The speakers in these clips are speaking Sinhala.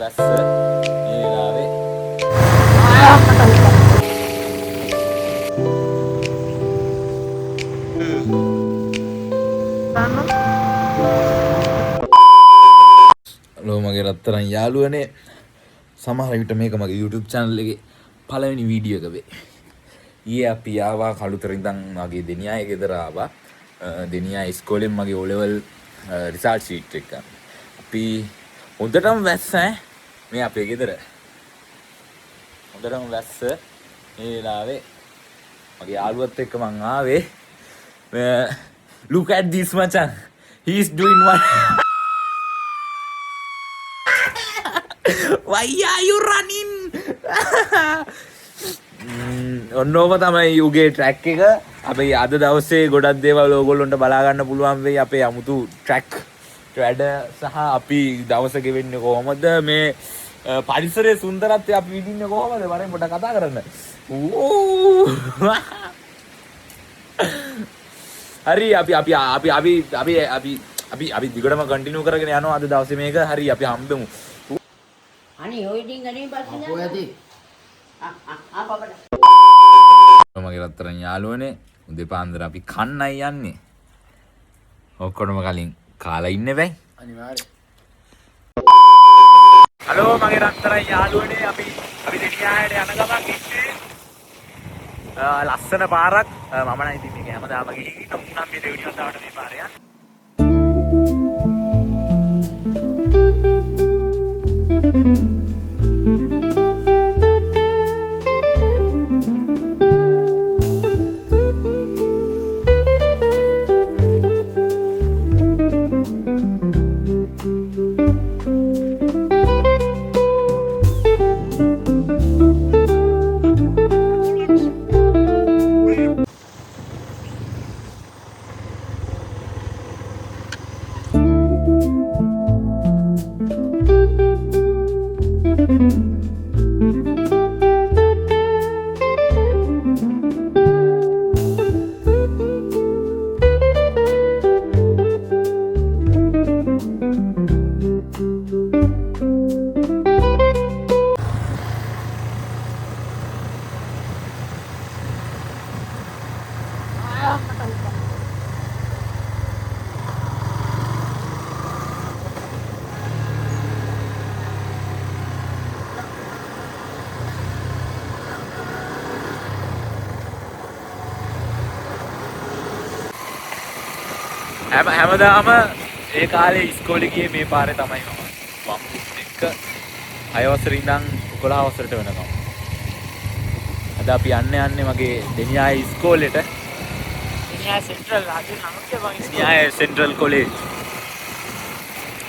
වැස්ස මේ වෙලාවේ ලෝ මගේ රත්තරන් යාළුවනේ සමහර විට මේක මගේ YouTube channel එකේ පළවෙනි වීඩියෝ එක වේ. ඊයේ අපි ආවා කළුතර ඉඳන් මගේ දෙනියාගේ ගෙදර ආවා. දෙනියා ඉස්කෝලෙන් මගේ O level රිසල්ට් ෂීට් එක ගන්න. අපි හොඳටම වැස්ස මේ අපේ ගෙදර. හොඳටම වැස්ස මේ වෙලාවේ මගේ යාළුවත් එක්ක මං ආවේ. Look at this මචං. He is doing what? Why are you running? ඔන්නෝම තමයි උගේ ට්‍රැක් එක. අපි අද දවසේ ගොඩක් දේවල් ඕගොල්ලන්ට බලා ගන්න පුළුවන් වෙයි අපේ අමුතු ට්‍රැක් වැඩ සහ අපි දවස ගෙවෙන්නේ කොහොමද මේ පරිසරයේ සුන්දරත්වය අපි විඳින්නේ කොහොමද වරෙන් පොඩ්ඩක් කතා කරන්න. හරි අපි දිගටම කන්ටිනියු කරගෙන යනවා අද දවසේ මේක. හරි අපි හම්බෙමු. අනේ ඔය ඉතින් ගනේ පස්සේ කොහෙද? පාපඩ. මගේ රත්තරන් යාළුවනේ උදේ පාන්දර අපි කන්නයි යන්නේ. ඔක්කොටම කලින් කාලා ඉන්න බෑ. අනිවාර්යයෙන්. හලෝ මගේ රත්තරන් යාළුවනේ අපි දෙනියාට යන ගමන් ඉන්නේ. ලස්සන පාරක් මම නම් ඉතින් මේක හැමදාම ගිහින් නම් මේ දෙවියන් වතාවට මේ පාරේ යන්නේ. හැමදාම ඒ කාලේ ඉස්කෝලේ ගියේ මේ පාරේ තමයි මම. වම් එක්ක 6 වසරේ ඉඳන් 11 වසරට වෙනකම්. අද අපි යන්නේ මගේ දෙනියායේ ඉස්කෝලේට. දෙනියා සෙන්ට්‍රල් ආදී නමකේ වගේ දෙනියායේ සෙන්ට්‍රල් කොලේජ්.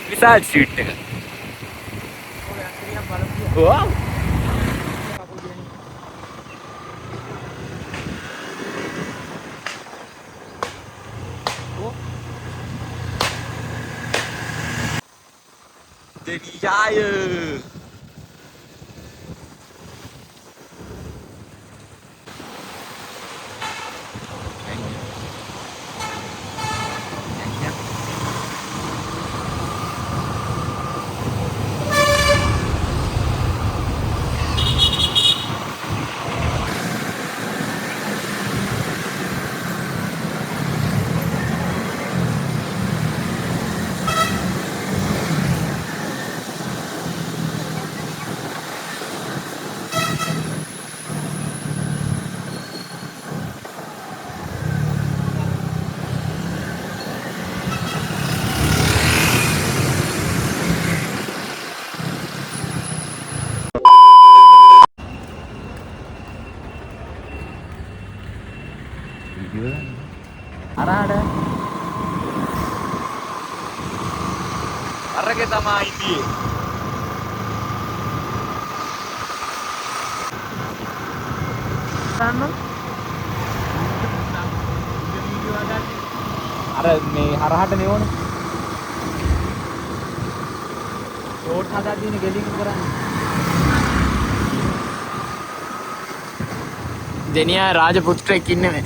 රිසල්ට් ෂීට් එක. වව්. Deniaye. Arada. Arage තමයි ඉන්නේ. අර මේ හරහට නෙවනේ. රෝඩ් හදාගෙන ගෙලින් කරන්නේ. දෙනියා රාජපුත්‍රයෙක් ඉන්නේ මේ.